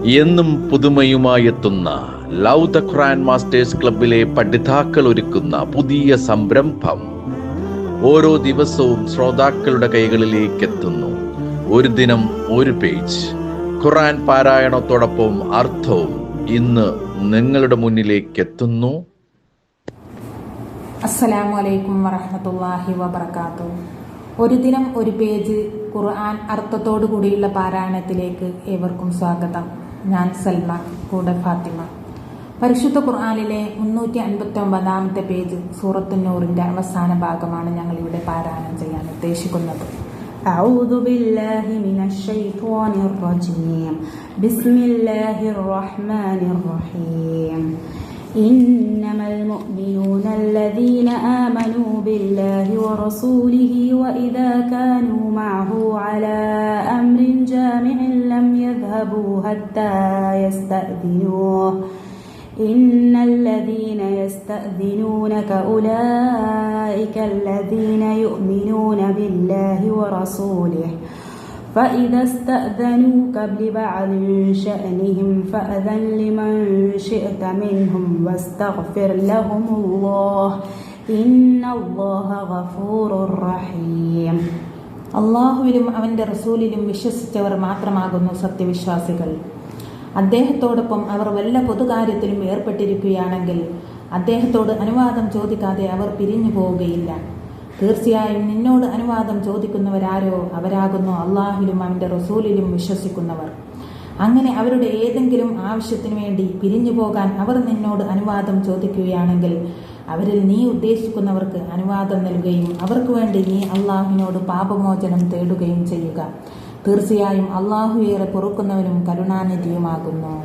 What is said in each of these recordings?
എന്നും പുതുമയുമായെത്തുന്ന love the Quran masters ക്ലബിലെ പഠിതാക്കൾ ഒരുക്കുന്ന പുതിയ സംരംഭം ഓരോ ദിവസവും ശ്രോതാക്കളുടെ കൈകളിലേക്ക് എത്തുന്നു. ഒരു ദിനം ഒരു പേജ് ഖുർആൻ പാരായണത്തോടൊപ്പം അർത്ഥവും ഇന്ന് നിങ്ങളുടെ മുന്നിലേക്ക് എത്തുന്നു. അസ്സലാമു അലൈക്കും വറഹ്മത്തുള്ളാഹി വബറകാതുഹു. ഒരു ദിനം ഒരു പേജ് ഖുർആൻ അർത്ഥത്തോടു കൂടിയുള്ള പാരായണത്തിലേക്ക് ഏവർക്കും സ്വാഗതം. ഞാൻ സൽമ, കൂടെ ഫാത്തിമ. പരിശുദ്ധ ഖുർആനിലെ 359 പേജ് സൂറത്തുൻ നൂറിന്റെ അവസാന ഭാഗമാണ് ഞങ്ങൾ ഇവിടെ പാരായണം ചെയ്യാൻ ഉദ്ദേശിക്കുന്നത്. أعوذ بالله من الشيطان الرجيم بسم الله الرحمن الرحيم إنما المؤمنون الذين آمنوا بالله ورسوله وإذا كانوا معه على أمر جامع لم يذهبوا حتى يستأذنوه إن الذين يستأذنونك أولئك الذين يؤمنون بالله ورسوله فإذا استأذنوك لبعض شأنهم فأذن لمن شئت منهم واستغفر لهم الله إن الله غفور رحيم. അള്ളാഹുവിലും അവന്റെ റസൂലിലും വിശ്വസിച്ചവർ മാത്രമാകുന്നു സത്യവിശ്വാസികൾ. അദ്ദേഹത്തോടൊപ്പം അവർ വല്ല പൊതുകാര്യത്തിലും ഏർപ്പെട്ടിരിക്കുകയാണെങ്കിൽ അദ്ദേഹത്തോട് അനുവാദം ചോദിക്കാതെ അവർ പിരിഞ്ഞു പോവുകയില്ല. തീർച്ചയായും നിന്നോട് അനുവാദം ചോദിക്കുന്നവരാരോ അവരാകുന്നു അള്ളാഹുവിലും അവന്റെ റസൂലിലും വിശ്വസിക്കുന്നവർ. അങ്ങനെ അവരുടെ ഏതെങ്കിലും ആവശ്യത്തിനു വേണ്ടി പിരിഞ്ഞു പോകാൻ അവർ നിന്നോട് അനുവാദം ചോദിക്കുകയാണെങ്കിൽ അവരിൽ നീ ഉദ്ദേശിക്കുന്നവർക്ക് അനുവാദം നൽകുകയും അവർക്ക് വേണ്ടി നീ അള്ളാഹുവിനോട് പാപമോചനം തേടുകയും ചെയ്യുക. തീർച്ചയായും അള്ളാഹു ഏറെ പൊറുക്കുന്നവനും കരുണാനിധിയുമാകുന്നു.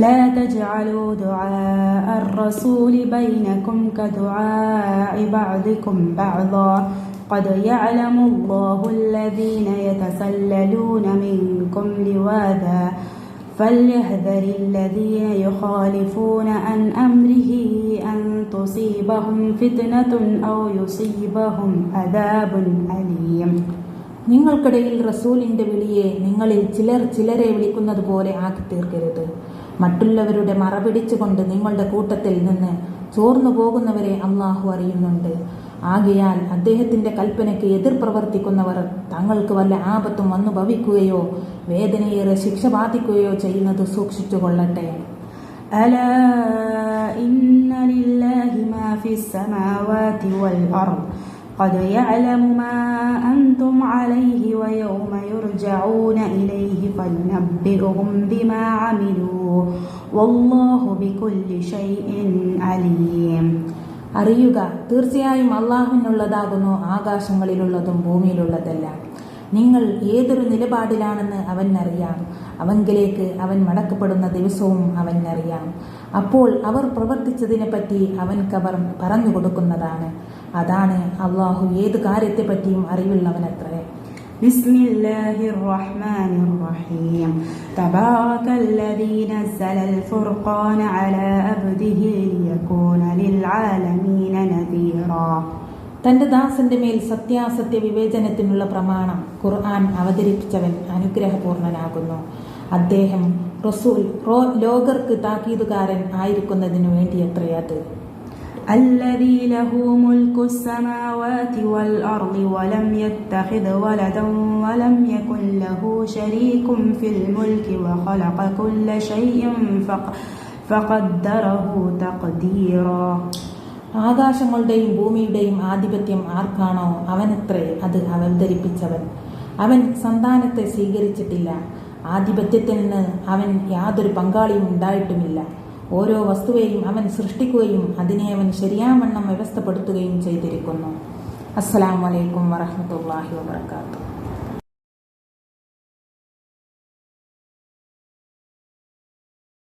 لا تجعلوا دعاء الرسول بينكم كدعاء بعضكم بعضا قد يعلم الله الذين يتسللون منكم لواذا فليحذر الذين يخالفون عن أمره أن تصيبهم فتنة أو يصيبهم عذاب أليم. നിങ്ങൾക്കിടയിൽ റസൂലിന്റെ വിളിയെ നിങ്ങളിൽ ചിലർ ചിലരെ വിളിക്കുന്നത് പോലെ ആക്കി തീർക്കരുത്. മറ്റുള്ളവരുടെ മറപിടിച്ചുകൊണ്ട് നിങ്ങളുടെ കൂട്ടത്തിൽ നിന്ന് ചോർന്നു പോകുന്നവരെ അള്ളാഹു അറിയുന്നുണ്ട്. ആകയാൽ അദ്ദേഹത്തിന്റെ കൽപ്പനയ്ക്ക് എതിർ പ്രവർത്തിക്കുന്നവർ തങ്ങൾക്ക് വല്ല ആപത്തും വന്നു ഭവിക്കുകയോ വേദനയേറെ ശിക്ഷ ബാധിക്കുകയോ ചെയ്യുന്നത് സൂക്ഷിച്ചുകൊള്ളട്ടെ. ألا إن لله ما في السماوات والأرض قد يعلم ما أنتم عليه ويوم يرجعون إليه فينبئهم بما عملوا والله بكل شيء عليم. അറിയുക, തീർച്ചയായും അള്ളാഹുവിനുള്ളതാകുന്നു ആകാശങ്ങളിലുള്ളതും ഭൂമിയിലുള്ളതെല്ലാം. നിങ്ങൾ ഏതൊരു നിലപാടിലാണെന്ന് അവനറിയാം. അവങ്കിലേക്ക് അവൻ മടക്കപ്പെടുന്ന ദിവസവും അവനറിയാം. അപ്പോൾ അവർ പ്രവർത്തിച്ചതിനെപ്പറ്റി അവൻക്കവർ പറഞ്ഞു കൊടുക്കുന്നതാണ്. അതാണ് അള്ളാഹു ഏത് കാര്യത്തെപ്പറ്റിയും അറിവുള്ളവനത്രേ. ബിസ്മില്ലാഹിർ റഹ്മാനിർ റഹീം തബാറകല്ലദീ നസ്സലൽ ഫുർഖാന അലാ അബ്ദിഹി ലിയകൂന ലിൽ ആലമീന നദീറാ. തന്റെ ദാസന്റെ മേൽ സത്യാസത്യ വിവേചനത്തിനുള്ള പ്രമാണം ഖുർആൻ അവതരിപ്പിച്ചവൻ അനുഗ്രഹപൂർണനാകുന്നു. അദ്ദേഹം റസൂൽ ലോകർക്ക് താക്കീതുകാരൻ ആയിരിക്കുന്നതിനു വേണ്ടിയത്രയത്. الذي له ملك السماوات والأرض ولم يتخذ ولدا ولم يكن له شريك في الملك وخلق كل شيء فقدره تقديرا. ആകാശങ്ങളുടെയും ഭൂമിയുടെയും ആധിപത്യം ആർക്കാണോ അവനത്രേ അത് അവതരിപ്പിച്ചവൻ. അവൻ സന്താനത്തെ സ്വീകരിച്ചിട്ടില്ല. ആധിപത്യത്തിൽ നിന്ന് അവൻ യാതൊരു പങ്കാളിയും ഉണ്ടായിട്ടുമില്ല. ഓരോ വസ്തുവേയും അവൻ സൃഷ്ടിക്കുകയും അതിനെ അവൻ ശരിയാവണ്ണം വ്യവസ്ഥപ്പെടുത്തുകയും ചെയ്തിരിക്കുന്നു. അസ്സലാമു അലൈക്കും വറഹ്മത്തുള്ളാഹി വബറകാതുഹു.